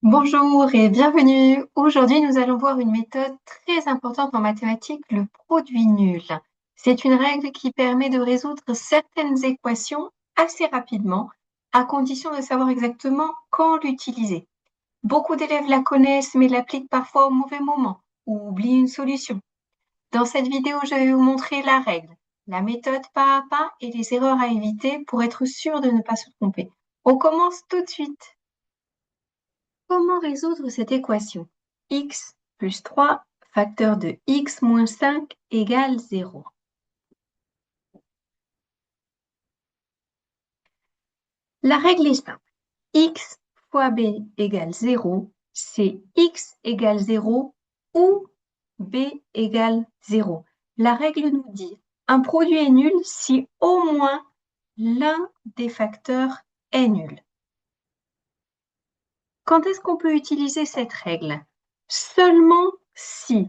Bonjour et bienvenue. Aujourd'hui, nous allons voir une méthode très importante en mathématiques, le produit nul. C'est une règle qui permet de résoudre certaines équations assez rapidement, à condition de savoir exactement quand l'utiliser. Beaucoup d'élèves la connaissent, mais l'appliquent parfois au mauvais moment ou oublient une solution. Dans cette vidéo, je vais vous montrer la règle, la méthode pas à pas et les erreurs à éviter pour être sûr de ne pas se tromper. On commence tout de suite. Comment résoudre cette équation? X plus 3 facteur de x moins 5 égale 0. La règle est simple. X fois b égale 0, c'est x égale 0 ou b égale 0. La règle nous dit un produit est nul si au moins l'un des facteurs est nul. Quand est-ce qu'on peut utiliser cette règle? Seulement si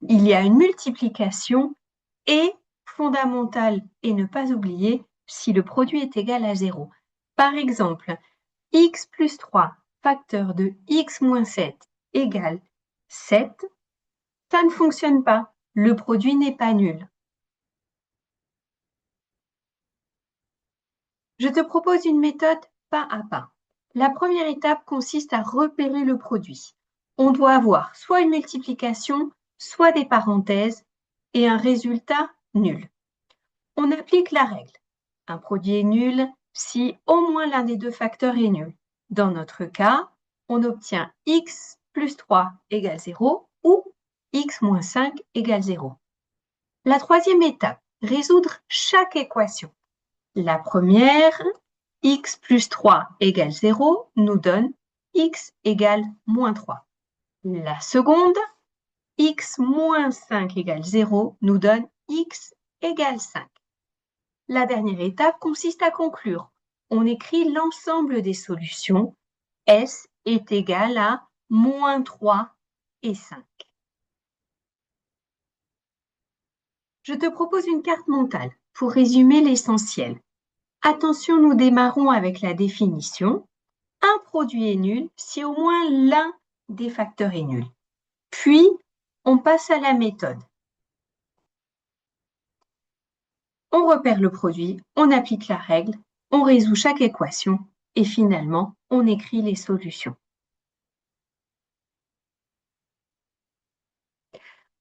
il y a une multiplication et fondamentale et ne pas oublier si le produit est égal à 0. Par exemple, x plus 3 facteur de x moins 7 égale 7, ça ne fonctionne pas. Le produit n'est pas nul. Je te propose une méthode pas à pas. La première étape consiste à repérer le produit. On doit avoir soit une multiplication, soit des parenthèses et un résultat nul. On applique la règle. Un produit est nul si au moins l'un des deux facteurs est nul. Dans notre cas, on obtient x plus 3 égale 0 ou x moins 5 égale 0. La troisième étape, résoudre chaque équation. La première, x plus 3 égale 0, nous donne x égale moins 3. La seconde, x moins 5 égale 0, nous donne x égale 5. La dernière étape consiste à conclure. On écrit l'ensemble des solutions. S est égal à moins 3 et 5. Je te propose une carte mentale pour résumer l'essentiel. Attention, nous démarrons avec la définition. Un produit est nul si au moins l'un des facteurs est nul. Puis, on passe à la méthode. On repère le produit, on applique la règle, on résout chaque équation et finalement, on écrit les solutions.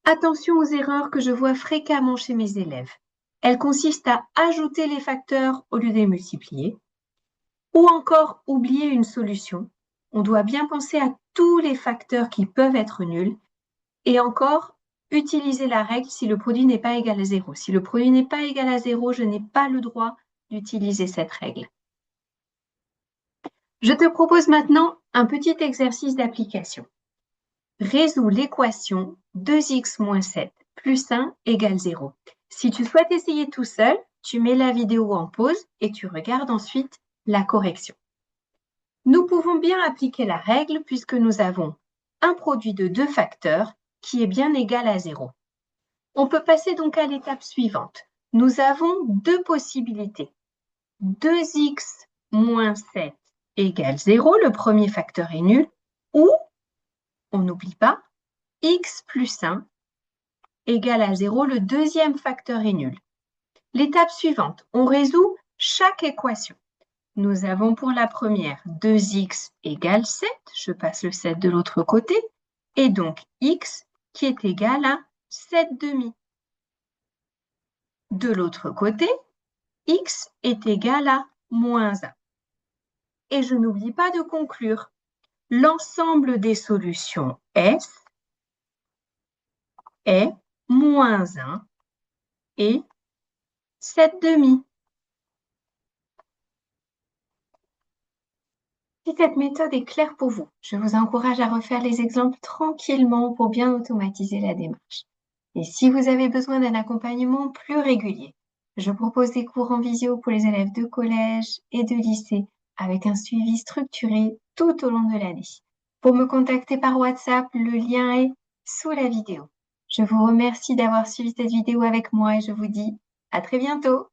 Attention aux erreurs que je vois fréquemment chez mes élèves. Elles consistent à ajouter les facteurs au lieu de les multiplier ou encore oublier une solution. On doit bien penser à tous les facteurs qui peuvent être nuls et encore utiliser la règle si le produit n'est pas égal à 0. Si le produit n'est pas égal à 0, je n'ai pas le droit d'utiliser cette règle. Je te propose maintenant un petit exercice d'application. Résous l'équation 2x moins 7 plus 1 égale 0. Si tu souhaites essayer tout seul, tu mets la vidéo en pause et tu regardes ensuite la correction. Nous pouvons bien appliquer la règle puisque nous avons un produit de deux facteurs qui est bien égal à 0. On peut passer donc à l'étape suivante. Nous avons deux possibilités. 2x moins 7 égale 0, le premier facteur est nul, ou, on n'oublie pas, x plus 1 égale à 0, le deuxième facteur est nul. L'étape suivante, on résout chaque équation. Nous avons pour la première 2x égale 7, je passe le 7 de l'autre côté, et donc x qui est égal à 7 demi. De l'autre côté, x est égal à moins 1. Et je n'oublie pas de conclure. L'ensemble des solutions S est moins 1 et 7 demi. Si cette méthode est claire pour vous, je vous encourage à refaire les exemples tranquillement pour bien automatiser la démarche. Et si vous avez besoin d'un accompagnement plus régulier, je propose des cours en visio pour les élèves de collège et de lycée avec un suivi structuré tout au long de l'année. Pour me contacter par WhatsApp, le lien est sous la vidéo. Je vous remercie d'avoir suivi cette vidéo avec moi et je vous dis à très bientôt.